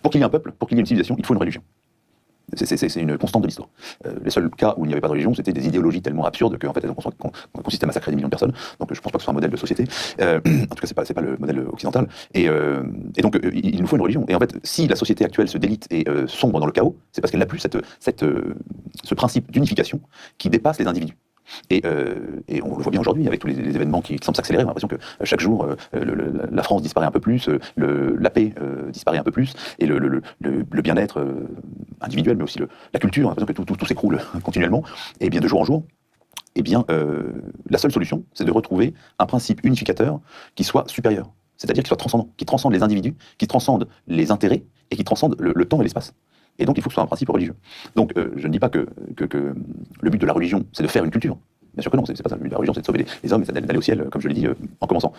Pour qu'il y ait un peuple, pour qu'il y ait une civilisation, il faut une religion. C'est une constante de l'histoire. Les seuls cas où il n'y avait pas de religion, c'était des idéologies tellement absurdes qu'en fait, elles ont consisté à massacrer des millions de personnes. Donc je pense pas que ce soit un modèle de société. En tout cas, c'est pas le modèle occidental. Et donc, il nous faut une religion. Et en fait, si la société actuelle se délite et sombre dans le chaos, c'est parce qu'elle n'a plus ce principe d'unification qui dépasse les individus. Et on le voit bien aujourd'hui avec tous les événements qui semblent s'accélérer. On a l'impression que chaque jour, la France disparaît un peu plus, la paix disparaît un peu plus, et le bien-être individuel, mais aussi la culture, on a l'impression que tout s'écroule continuellement. Et bien de jour en jour, eh bien, la seule solution, c'est de retrouver un principe unificateur qui soit supérieur, c'est-à-dire qui soit transcendant, qui transcende les individus, qui transcende les intérêts, et qui transcende le temps et l'espace. Et donc il faut que ce soit un principe religieux. Donc je ne dis pas que le but de la religion, c'est de faire une culture. Bien sûr que non, c'est pas ça. Le but de la religion, c'est de sauver les hommes et d'aller au ciel, comme je l'ai dit en commençant.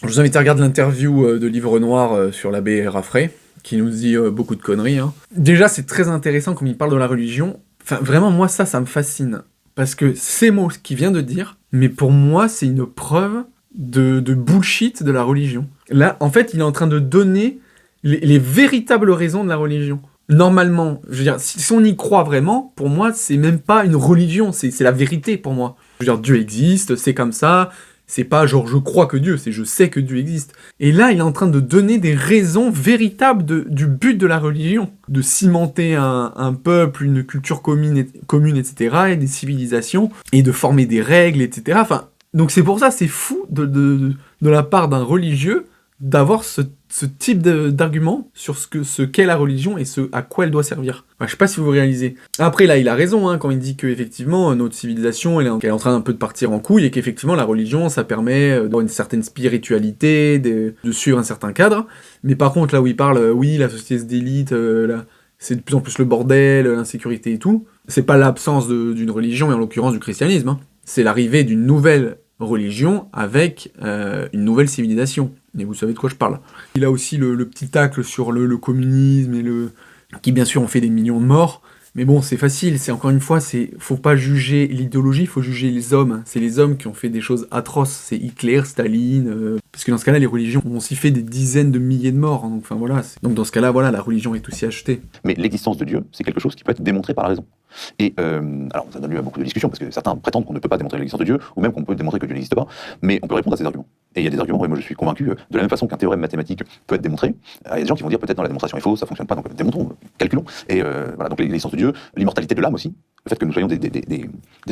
Je vous invite à regarder l'interview de Livre Noir sur l'abbé Raffray, qui nous dit beaucoup de conneries. Hein. Déjà, c'est très intéressant comme il parle de la religion. Enfin, vraiment, moi, ça me fascine. Parce que ces mots qu'il vient de dire, mais pour moi, c'est une preuve de bullshit de la religion. Là, en fait, il est en train de donner les véritables raisons de la religion. Normalement, je veux dire, si on y croit vraiment, pour moi, c'est même pas une religion, c'est la vérité pour moi. Je veux dire, Dieu existe, c'est comme ça, c'est pas genre je crois que Dieu, c'est je sais que Dieu existe. Et là, il est en train de donner des raisons véritables du but de la religion, de cimenter un peuple, une culture commune, etc., et des civilisations, et de former des règles, etc. Enfin, donc c'est pour ça, c'est fou de la part d'un religieux d'avoir ce type d'argument sur ce qu'est la religion et ce à quoi elle doit servir. Enfin, je sais pas si vous réalisez. Après, là, il a raison, hein, quand il dit qu'effectivement, notre civilisation, elle est en train un peu de partir en couille, et qu'effectivement, la religion, ça permet d'avoir une certaine spiritualité, de suivre un certain cadre. Mais par contre, là où il parle, oui, la société se délite, c'est de plus en plus le bordel, l'insécurité et tout, c'est pas l'absence d'une religion, et en l'occurrence du christianisme, hein. C'est l'arrivée d'une nouvelle religion avec une nouvelle civilisation. Et vous savez de quoi je parle. Il a aussi le petit tacle sur le communisme, qui bien sûr ont fait des millions de morts, mais bon, c'est facile, c'est encore une fois, faut pas juger l'idéologie, faut juger les hommes. C'est les hommes qui ont fait des choses atroces, c'est Hitler, Staline, parce que dans ce cas-là, les religions ont aussi fait des dizaines de milliers de morts, hein, donc enfin voilà. Donc dans ce cas-là, voilà, la religion est aussi achetée. Mais l'existence de Dieu, c'est quelque chose qui peut être démontré par la raison. Et alors ça donne lieu à beaucoup de discussions, parce que certains prétendent qu'on ne peut pas démontrer l'existence de Dieu, ou même qu'on peut démontrer que Dieu n'existe pas, mais on peut répondre à ces arguments. Et il y a des arguments, et moi je suis convaincu, de la même façon qu'un théorème mathématique peut être démontré, il y a des gens qui vont dire peut-être non, la démonstration est fausse, ça fonctionne pas, donc démontrons, calculons. Et voilà, donc l'existence de Dieu, l'immortalité de l'âme aussi, le fait que nous soyons des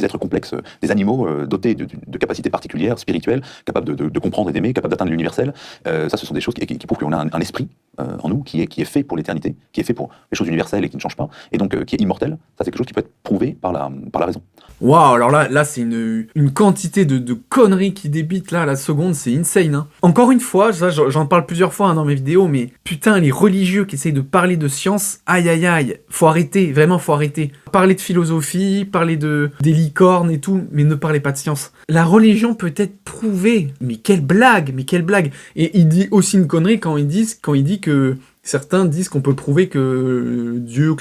êtres complexes, des animaux dotés de capacités particulières, spirituelles, capables de comprendre et d'aimer, capables d'atteindre l'universel, ça ce sont des choses qui prouvent qu'on a un esprit en nous qui est fait pour l'éternité, qui est fait pour les choses universelles et qui ne change pas, et donc qui est immortel. Ça c'est quelque chose qui peut être prouvé par la raison. Waouh, alors là c'est une quantité de conneries qui débitent là à la seconde, c'est insane. Hein. Encore une fois, ça, j'en parle plusieurs fois dans mes vidéos, mais putain, les religieux qui essayent de parler de science, aïe aïe aïe, faut arrêter, vraiment faut arrêter. Parler de philosophie, parler des licornes et tout, mais ne parlez pas de science. La religion peut être prouvée, mais quelle blague. Et il dit aussi une connerie quand il dit que certains disent qu'on peut prouver que Dieu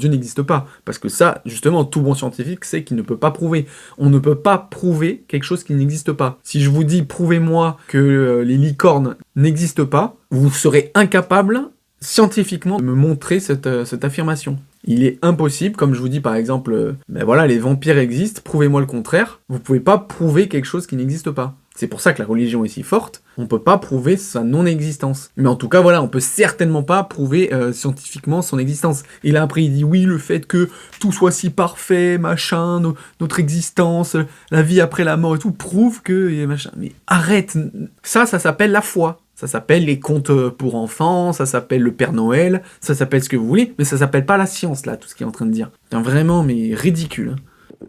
n'existe pas. Parce que ça, justement, tout bon scientifique sait qu'il ne peut pas prouver. On ne peut pas prouver quelque chose qui n'existe pas. Si je vous dis, prouvez-moi que les licornes n'existent pas, vous serez incapable, scientifiquement, de me montrer cette affirmation. Il est impossible, comme je vous dis par exemple, ben voilà, les vampires existent, prouvez-moi le contraire. Vous pouvez pas prouver quelque chose qui n'existe pas. C'est pour ça que la religion est si forte, on peut pas prouver sa non-existence. Mais en tout cas, voilà, on peut certainement pas prouver scientifiquement son existence. Et là, après, il dit, oui, le fait que tout soit si parfait, machin, notre existence, la vie après la mort et tout, prouve que, machin. Mais arrête, ça s'appelle la foi. Ça s'appelle les contes pour enfants, ça s'appelle le Père Noël, ça s'appelle ce que vous voulez, mais ça s'appelle pas la science, là, tout ce qu'il est en train de dire. C'est vraiment, mais ridicule.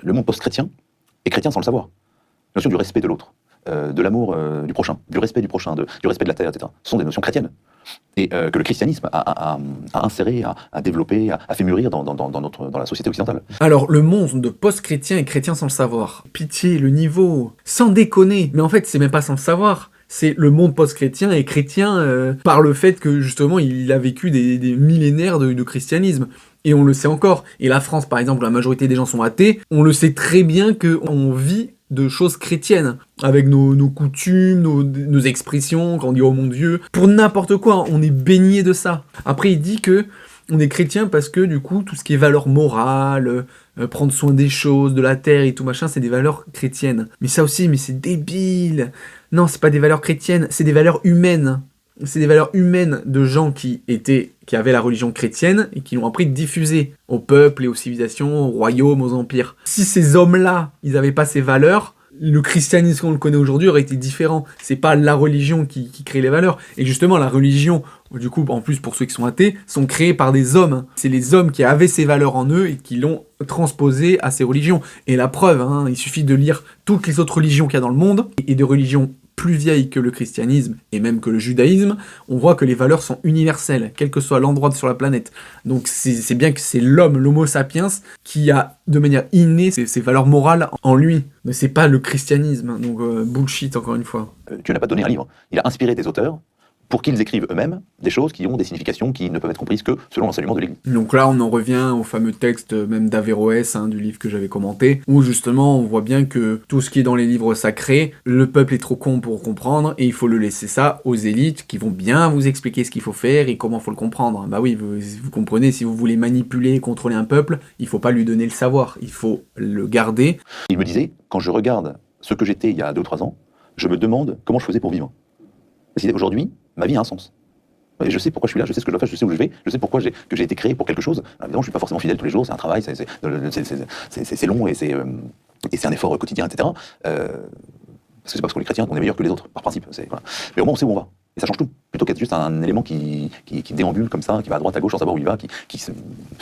Le monde post-chrétien est chrétien sans le savoir. La notion du respect de l'autre, de l'amour du prochain, du respect du prochain, du respect de la terre, etc. Ce sont des notions chrétiennes. Et que le christianisme a inséré, a développé, a fait mûrir dans la société occidentale. Alors, le monde post-chrétien est chrétien sans le savoir. Pitié, le niveau, sans déconner. Mais en fait, c'est même pas sans le savoir. C'est le monde post-chrétien est chrétien par le fait que, justement, il a vécu des millénaires de christianisme. Et on le sait encore. Et la France, par exemple, la majorité des gens sont athées. On le sait très bien qu'on vit de choses chrétiennes, avec nos coutumes, nos expressions, quand on dit « oh mon Dieu », pour n'importe quoi, on est baigné de ça. Après, il dit que on est chrétien parce que, du coup, tout ce qui est valeurs morales, prendre soin des choses, de la terre et tout machin, c'est des valeurs chrétiennes. Mais ça aussi, mais c'est débile. Non, c'est pas des valeurs chrétiennes, c'est des valeurs humaines. C'est des valeurs humaines de gens qui avaient la religion chrétienne et qui l'ont après diffusée au peuple et aux civilisations, aux royaumes, aux empires. Si ces hommes-là, ils n'avaient pas ces valeurs, le christianisme qu'on le connaît aujourd'hui aurait été différent. C'est pas la religion qui crée les valeurs. Et justement, la religion, du coup, en plus pour ceux qui sont athées, sont créées par des hommes. C'est les hommes qui avaient ces valeurs en eux et qui l'ont transposé à ces religions. Et la preuve, il suffit de lire toutes les autres religions qu'il y a dans le monde, et des religions plus vieilles que le christianisme, et même que le judaïsme, on voit que les valeurs sont universelles, quel que soit l'endroit sur la planète. Donc c'est bien que c'est l'homme, l'homo sapiens, qui a de manière innée ces valeurs morales en lui. Mais c'est pas le christianisme, donc bullshit encore une fois. Dieu n'a pas donné un livre, il a inspiré des auteurs pour qu'ils écrivent eux-mêmes des choses qui ont des significations qui ne peuvent être comprises que selon l'enseignement de l'Église. Donc là, on en revient au fameux texte même d'Averroès, du livre que j'avais commenté, où justement on voit bien que tout ce qui est dans les livres sacrés, le peuple est trop con pour comprendre, et il faut le laisser ça aux élites qui vont bien vous expliquer ce qu'il faut faire et comment faut le comprendre. Bah oui, vous comprenez, si vous voulez manipuler et contrôler un peuple, il faut pas lui donner le savoir, il faut le garder. Il me disait, quand je regarde ce que j'étais il y a 2 ou 3 ans, je me demande comment je faisais pour vivre. Aujourd'hui, ma vie a un sens. Je sais pourquoi je suis là, je sais ce que je dois faire, je sais où je vais, je sais pourquoi j'ai été créé pour quelque chose. Alors, évidemment, je suis pas forcément fidèle tous les jours, c'est un travail, c'est long et c'est un effort quotidien, etc. Parce que c'est pas parce qu'on est chrétien qu'on est meilleur que les autres, par principe. Voilà. Mais au moins, on sait où on va. Et ça change tout. Plutôt qu'être juste un élément qui déambule comme ça, qui va à droite, à gauche sans savoir où il va, qui se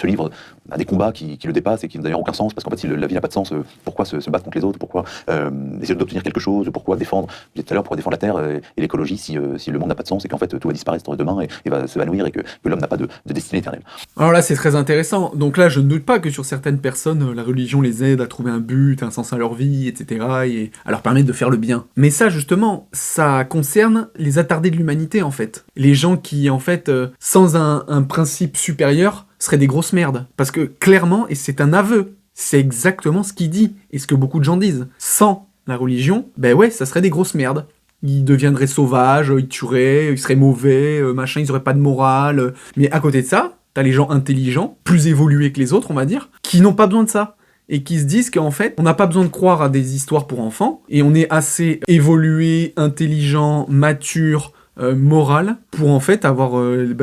livre à des combats qui le dépassent et qui n'ont d'ailleurs aucun sens, parce qu'en fait, si la vie n'a pas de sens, pourquoi se battre contre les autres, pourquoi essayer d'obtenir quelque chose, pourquoi défendre, je disais tout à l'heure, pourquoi défendre la Terre et l'écologie si le monde n'a pas de sens et qu'en fait tout va disparaître demain et va s'évanouir et que l'homme n'a pas de destinée éternelle. Alors là, c'est très intéressant. Donc là, je ne doute pas que sur certaines personnes, la religion les aide à trouver un but, un sens à leur vie, etc. et à leur permettre de faire le bien. Mais ça, justement, ça concerne les attardés de l'humanité, en fait. Les gens qui, en fait, sans un principe supérieur, seraient des grosses merdes. Parce que, clairement, et c'est un aveu, c'est exactement ce qu'il dit, et ce que beaucoup de gens disent. Sans la religion, ben ouais, ça serait des grosses merdes. Ils deviendraient sauvages, ils tueraient, ils seraient mauvais, machin, ils auraient pas de morale. Mais à côté de ça, t'as les gens intelligents, plus évolués que les autres, on va dire, qui n'ont pas besoin de ça. Et qui se disent qu'en fait, on n'a pas besoin de croire à des histoires pour enfants, et on est assez évolué, intelligent, mature, moral, pour en fait avoir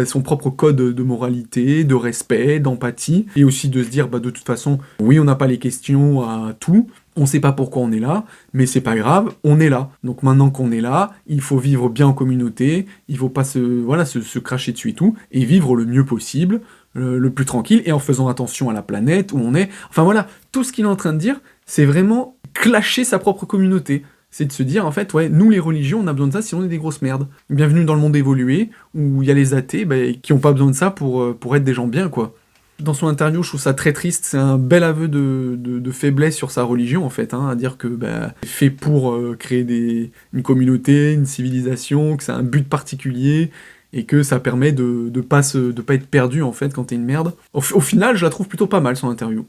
son propre code de moralité, de respect, d'empathie, et aussi de se dire, de toute façon, oui, on n'a pas les questions à tout, on sait pas pourquoi on est là, mais c'est pas grave, on est là. Donc maintenant qu'on est là, il faut vivre bien en communauté, il faut pas se cracher dessus et tout, et vivre le mieux possible, le plus tranquille, et en faisant attention à la planète où on est. Enfin voilà, tout ce qu'il est en train de dire, c'est vraiment clasher sa propre communauté. C'est de se dire, en fait, ouais, nous les religions, on a besoin de ça si on est des grosses merdes. Bienvenue dans le monde évolué, où il y a les athées qui ont pas besoin de ça pour être des gens bien, quoi. Dans son interview, je trouve ça très triste, c'est un bel aveu de faiblesse sur sa religion, en fait, à dire que c'est fait pour créer une communauté, une civilisation, que c'est un but particulier, et que ça permet de pas être perdu, en fait, quand t'es une merde. Au final, je la trouve plutôt pas mal, son interview.